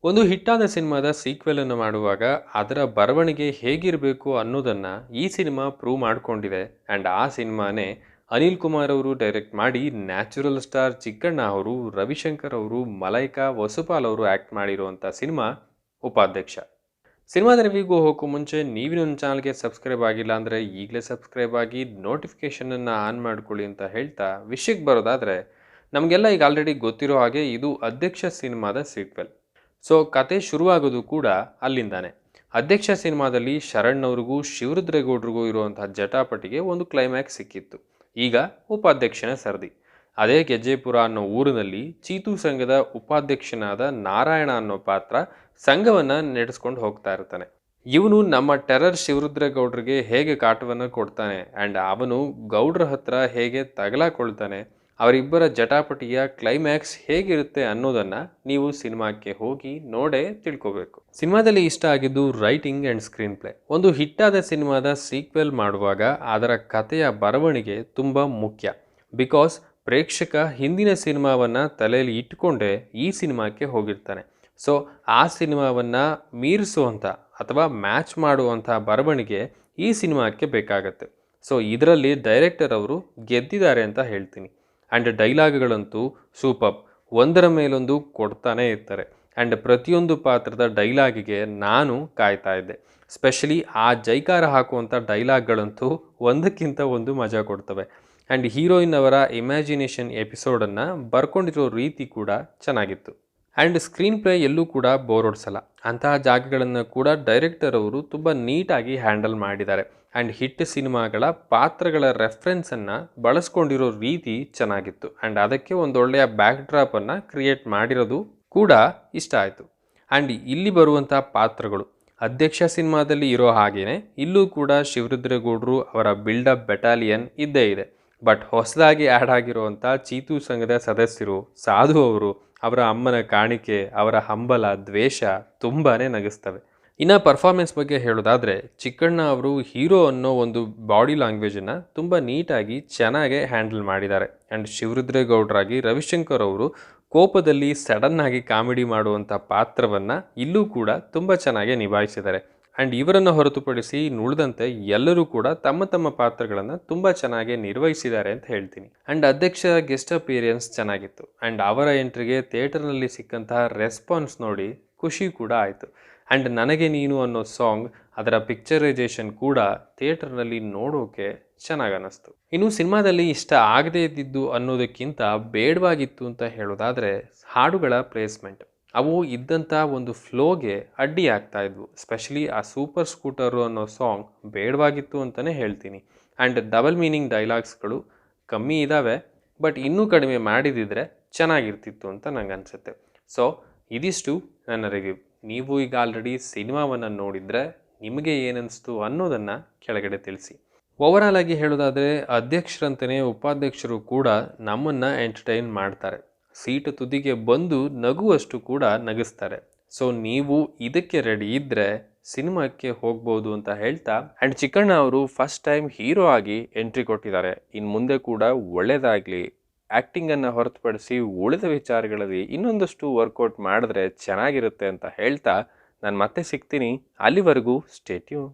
ಒಂದು ಹಿಟ್ಟಾದ ಸಿನಿಮಾದ ಸೀಕ್ವೆಲ್ ಅನ್ನು ಮಾಡುವಾಗ ಅದರ ಬರವಣಿಗೆ ಹೇಗಿರಬೇಕು ಅನ್ನೋದನ್ನು ಈ ಸಿನಿಮಾ ಪ್ರೂವ್ ಮಾಡಿಕೊಂಡಿದೆ. ಆ್ಯಂಡ್ ಆ ಸಿನಿಮಾನೇ ಅನಿಲ್ ಕುಮಾರ್ ಅವರು ಡೈರೆಕ್ಟ್ ಮಾಡಿ ನ್ಯಾಚುರಲ್ ಸ್ಟಾರ್ ಚಿಕ್ಕಣ್ಣ ಅವರು, ರವಿಶಂಕರ್ ಅವರು, ಮಲೈಕಾ ವಸುಪಾಲ್ ಅವರು ಆ್ಯಕ್ಟ್ ಮಾಡಿರುವಂಥ ಸಿನಿಮಾ ಉಪಾಧ್ಯಕ್ಷ. ಸಿನಿಮಾದ ರಿವ್ಯೂಗೂ ಹೋಗೋ ಮುಂಚೆ ನೀವು ನನ್ನ ಚಾನಲ್ಗೆ ಸಬ್ಸ್ಕ್ರೈಬ್ ಆಗಿಲ್ಲ ಅಂದರೆ ಈಗಲೇ ಸಬ್ಸ್ಕ್ರೈಬ್ ಆಗಿ ನೋಟಿಫಿಕೇಷನನ್ನು ಆನ್ ಮಾಡ್ಕೊಳ್ಳಿ ಅಂತ ಹೇಳ್ತಾ ವಿಷಯಕ್ಕೆ ಬರೋದಾದರೆ, ನಮಗೆಲ್ಲ ಈಗ ಆಲ್ರೆಡಿ ಗೊತ್ತಿರೋ ಹಾಗೆ ಇದು ಅಧ್ಯಕ್ಷ ಸಿನಿಮಾದ ಸೀಕ್ವೆಲ್. ಸೊ ಕತೆ ಶುರುವಾಗೋದು ಕೂಡ ಅಲ್ಲಿಂದಾನೆ. ಅಧ್ಯಕ್ಷ ಸಿನಿಮಾದಲ್ಲಿ ಶರಣ್ ಅವ್ರಿಗೂ ಶಿವರುದ್ರೇಗೌಡರಿಗೂ ಇರುವಂತಹ ಜಟಾಪಟಿಗೆ ಒಂದು ಕ್ಲೈಮ್ಯಾಕ್ಸ್ ಸಿಕ್ಕಿತ್ತು. ಈಗ ಉಪಾಧ್ಯಕ್ಷನ ಸರದಿ. ಅದೇ ಗೆಜ್ಜೆಪುರ ಅನ್ನೋ ಊರಿನಲ್ಲಿ ಚೀತು ಸಂಘದ ಉಪಾಧ್ಯಕ್ಷನಾದ ನಾರಾಯಣ ಅನ್ನೋ ಪಾತ್ರ ಸಂಘವನ್ನು ನಡೆಸ್ಕೊಂಡು ಹೋಗ್ತಾ ಇರ್ತಾನೆ. ಇವನು ನಮ್ಮ ಟೆರರ್ ಶಿವರುದ್ರೇಗೌಡರಿಗೆ ಹೇಗೆ ಕಾಟವನ್ನು ಕೊಡ್ತಾನೆ ಆ್ಯಂಡ್ ಅವನು ಗೌಡ್ರ ಹತ್ರ ಹೇಗೆ ತಗಲಾಕೊಳ್ತಾನೆ, ಅವರಿಬ್ಬರ ಜಟಾಪಟಿಯ ಕ್ಲೈಮ್ಯಾಕ್ಸ್ ಹೇಗಿರುತ್ತೆ ಅನ್ನೋದನ್ನು ನೀವು ಸಿನಿಮಾಕ್ಕೆ ಹೋಗಿ ನೋಡೇ ತಿಳ್ಕೋಬೇಕು. ಸಿನಿಮಾದಲ್ಲಿ ಇಷ್ಟ ಆಗಿದ್ದು ರೈಟಿಂಗ್ ಆ್ಯಂಡ್ ಸ್ಕ್ರೀನ್ ಪ್ಲೇ. ಒಂದು ಹಿಟ್ಟಾದ ಸಿನಿಮಾದ ಸೀಕ್ವೆಲ್ ಮಾಡುವಾಗ ಅದರ ಕಥೆಯ ಬರವಣಿಗೆ ತುಂಬ ಮುಖ್ಯ. ಬಿಕಾಸ್ ಪ್ರೇಕ್ಷಕ ಹಿಂದಿನ ಸಿನಿಮಾವನ್ನು ತಲೆಯಲ್ಲಿ ಇಟ್ಟುಕೊಂಡೇ ಈ ಸಿನಿಮಾಕ್ಕೆ ಹೋಗಿರ್ತಾನೆ. ಸೊ ಆ ಸಿನಿಮಾವನ್ನು ಮೀರಿಸುವಂಥ ಅಥವಾ ಮ್ಯಾಚ್ ಮಾಡುವಂಥ ಬರವಣಿಗೆ ಈ ಸಿನಿಮಾಕ್ಕೆ ಬೇಕಾಗತ್ತೆ. ಸೊ ಇದರಲ್ಲಿ ಡೈರೆಕ್ಟರ್ ಅವರು ಗೆದ್ದಿದ್ದಾರೆ ಅಂತ ಹೇಳ್ತೀನಿ. ಆ್ಯಂಡ್ ಡೈಲಾಗ್ಗಳಂತೂ ಸೂಪರ್, ಒಂದರ ಮೇಲೊಂದು ಕೊಡ್ತಾನೆ ಇರ್ತಾರೆ. ಆ್ಯಂಡ್ ಪ್ರತಿಯೊಂದು ಪಾತ್ರದ ಡೈಲಾಗಿಗೆ ನಾನು ಕಾಯ್ತಾ ಇದ್ದೆ. ಸ್ಪೆಷಲಿ ಆ ಜೈಕಾರ ಹಾಕುವಂಥ ಡೈಲಾಗ್ಗಳಂತೂ ಒಂದಕ್ಕಿಂತ ಒಂದು ಮಜಾ ಕೊಡ್ತವೆ. ಆ್ಯಂಡ್ ಹೀರೋಯಿನ್ ಅವರ ಇಮ್ಯಾಜಿನೇಷನ್ ಎಪಿಸೋಡನ್ನು ಬರ್ಕೊಂಡಿರೋ ರೀತಿ ಕೂಡ ಚೆನ್ನಾಗಿತ್ತು. ಆ್ಯಂಡ್ ಸ್ಕ್ರೀನ್ ಪ್ಲೇ ಎಲ್ಲೂ ಕೂಡ ಬೋರ್ ಹೊಡ್ಸಲ್ಲ. ಅಂತಹ ಜಾಗಗಳನ್ನು ಕೂಡ ಡೈರೆಕ್ಟರ್ ಅವರು ತುಂಬ ನೀಟಾಗಿ ಹ್ಯಾಂಡಲ್ ಮಾಡಿದ್ದಾರೆ. ಆ್ಯಂಡ್ ಹಿಟ್ ಸಿನಿಮಾಗಳ ಪಾತ್ರಗಳ ರೆಫರೆನ್ಸನ್ನು ಬಳಸ್ಕೊಂಡಿರೋ ರೀತಿ ಚೆನ್ನಾಗಿತ್ತು. ಆ್ಯಂಡ್ ಅದಕ್ಕೆ ಒಂದೊಳ್ಳೆಯ ಬ್ಯಾಕ್ ಡ್ರಾಪನ್ನು ಕ್ರಿಯೇಟ್ ಮಾಡಿರೋದು ಕೂಡ ಇಷ್ಟ ಆಯಿತು. ಆ್ಯಂಡ್ ಇಲ್ಲಿ ಬರುವಂಥ ಪಾತ್ರಗಳು ಅಧ್ಯಕ್ಷ ಸಿನಿಮಾದಲ್ಲಿ ಇರೋ ಹಾಗೆಯೇ ಇಲ್ಲೂ ಕೂಡ ಶಿವರುದ್ರೇಗೌಡರು ಅವರ ಬಿಲ್ಡಪ್ ಬೆಟಾಲಿಯನ್ ಇದ್ದೇ ಇದೆ. ಬಟ್ ಹೊಸದಾಗಿ ಆ್ಯಡ್ ಆಗಿರುವಂಥ ಚೀತು ಸಂಘದ ಸದಸ್ಯರು, ಸಾಧು ಅವರು, ಅವರ ಅಮ್ಮನ ಕಾಣಿಕೆ, ಅವರ ಹಂಬಲ, ದ್ವೇಷ ತುಂಬಾ ನಗಿಸ್ತವೆ. ಇನ್ನು ಪರ್ಫಾರ್ಮೆನ್ಸ್ ಬಗ್ಗೆ ಹೇಳೋದಾದರೆ, ಚಿಕ್ಕಣ್ಣ ಅವರು ಹೀರೋ ಅನ್ನೋ ಒಂದು ಬಾಡಿ ಲ್ಯಾಂಗ್ವೇಜನ್ನು ತುಂಬ ನೀಟಾಗಿ ಚೆನ್ನಾಗೇ ಹ್ಯಾಂಡಲ್ ಮಾಡಿದ್ದಾರೆ. ಆ್ಯಂಡ್ ಶಿವರುದ್ರೇಗೌಡರಾಗಿ ರವಿಶಂಕರ್ ಅವರು ಕೋಪದಲ್ಲಿ ಸಡನ್ನಾಗಿ ಕಾಮಿಡಿ ಮಾಡುವಂಥ ಪಾತ್ರವನ್ನು ಇಲ್ಲೂ ಕೂಡ ತುಂಬ ಚೆನ್ನಾಗೇ ನಿಭಾಯಿಸಿದ್ದಾರೆ. ಆ್ಯಂಡ್ ಇವರನ್ನು ಹೊರತುಪಡಿಸಿ ಉಳಿದಂತೆ ಎಲ್ಲರೂ ಕೂಡ ತಮ್ಮ ತಮ್ಮ ಪಾತ್ರಗಳನ್ನು ತುಂಬ ಚೆನ್ನಾಗಿ ನಿರ್ವಹಿಸಿದ್ದಾರೆ ಅಂತ ಹೇಳ್ತೀನಿ. ಆ್ಯಂಡ್ ಅಧ್ಯಕ್ಷ ಗೆಸ್ಟ್ ಅಪಿಯರೆನ್ಸ್ ಚೆನ್ನಾಗಿತ್ತು. ಆ್ಯಂಡ್ ಅವರ ಎಂಟ್ರಿಗೆ ಥಿಯೇಟರ್ನಲ್ಲಿ ಸಿಕ್ಕಂತಹ ರೆಸ್ಪಾನ್ಸ್ ನೋಡಿ ಖುಷಿ ಕೂಡ ಆಯಿತು. ಆ್ಯಂಡ್ ನನಗೆ ನೀನು ಅನ್ನೋ ಸಾಂಗ್, ಅದರ ಪಿಕ್ಚರೈಸೇಷನ್ ಕೂಡ ಥಿಯೇಟರ್ನಲ್ಲಿ ನೋಡೋಕೆ ಚೆನ್ನಾಗಿ ಅನ್ನಿಸ್ತು. ಇನ್ನು ಸಿನಿಮಾದಲ್ಲಿ ಇಷ್ಟ ಆಗದೇ ಇದ್ದಿದ್ದು ಅನ್ನೋದಕ್ಕಿಂತ ಬೇಡವಾಗಿತ್ತು ಅಂತ ಹೇಳೋದಾದರೆ ಹಾಡುಗಳ ಪ್ಲೇಸ್ಮೆಂಟ್. ಅವು ಇದ್ದಂಥ ಒಂದು ಫ್ಲೋಗೆ ಅಡ್ಡಿ ಆಗ್ತಾ ಇದ್ವು. ಸ್ಪೆಷಲಿ ಆ ಸೂಪರ್ ಸ್ಕೂಟರು ಅನ್ನೋ ಸಾಂಗ್ ಬೇಡವಾಗಿತ್ತು ಅಂತಲೇ ಹೇಳ್ತೀನಿ. ಆ್ಯಂಡ್ ಡಬಲ್ ಮೀನಿಂಗ್ ಡೈಲಾಗ್ಸ್ಗಳು ಕಮ್ಮಿ ಇದ್ದಾವೆ, ಬಟ್ ಇನ್ನೂ ಕಡಿಮೆ ಮಾಡಿದಿದ್ರೆ ಚೆನ್ನಾಗಿರ್ತಿತ್ತು ಅಂತ ನಂಗೆ ಅನಿಸುತ್ತೆ. ಸೊ ಇದಿಷ್ಟು ನನ್ನ ರಿವ್ಯೂ. ನೀವು ಈಗ ಆಲ್ರೆಡಿ ಸಿನಿಮಾವನ್ನು ನೋಡಿದರೆ ನಿಮಗೆ ಏನನ್ನಿಸ್ತು ಅನ್ನೋದನ್ನು ಕೆಳಗಡೆ ತಿಳಿಸಿ. ಓವರಾಲ್ ಆಗಿ ಹೇಳೋದಾದರೆ ಅಧ್ಯಕ್ಷರಂತಲೇ ಉಪಾಧ್ಯಕ್ಷರು ಕೂಡ ನಮ್ಮನ್ನು ಎಂಟರ್ಟೈನ್ ಮಾಡ್ತಾರೆ. ಸೀಟು ತುದಿಗೆ ಬಂದು ನಗುವಷ್ಟು ಕೂಡ ನಗಿಸ್ತಾರೆ. ಸೊ ನೀವು ಇದಕ್ಕೆ ರೆಡಿ ಇದ್ದರೆ ಸಿನಿಮಾಕ್ಕೆ ಹೋಗ್ಬೋದು ಅಂತ ಹೇಳ್ತಾ, ಆ್ಯಂಡ್ ಚಿಕ್ಕಣ್ಣ ಅವರು ಫಸ್ಟ್ ಟೈಮ್ ಹೀರೋ ಆಗಿ ಎಂಟ್ರಿ ಕೊಟ್ಟಿದ್ದಾರೆ. ಇನ್ನು ಮುಂದೆ ಕೂಡ ಒಳ್ಳೆಯದಾಗಲಿ. ಆ್ಯಕ್ಟಿಂಗನ್ನು ಹೊರತುಪಡಿಸಿ ಉಳಿದ ವಿಚಾರಗಳಲ್ಲಿ ಇನ್ನೊಂದಷ್ಟು ವರ್ಕೌಟ್ ಮಾಡಿದ್ರೆ ಚೆನ್ನಾಗಿರುತ್ತೆ ಅಂತ ಹೇಳ್ತಾ ನಾನು ಮತ್ತೆ ಸಿಗ್ತೀನಿ. ಅಲ್ಲಿವರೆಗೂ ಸ್ಟೇ ಟ್ಯೂನ್.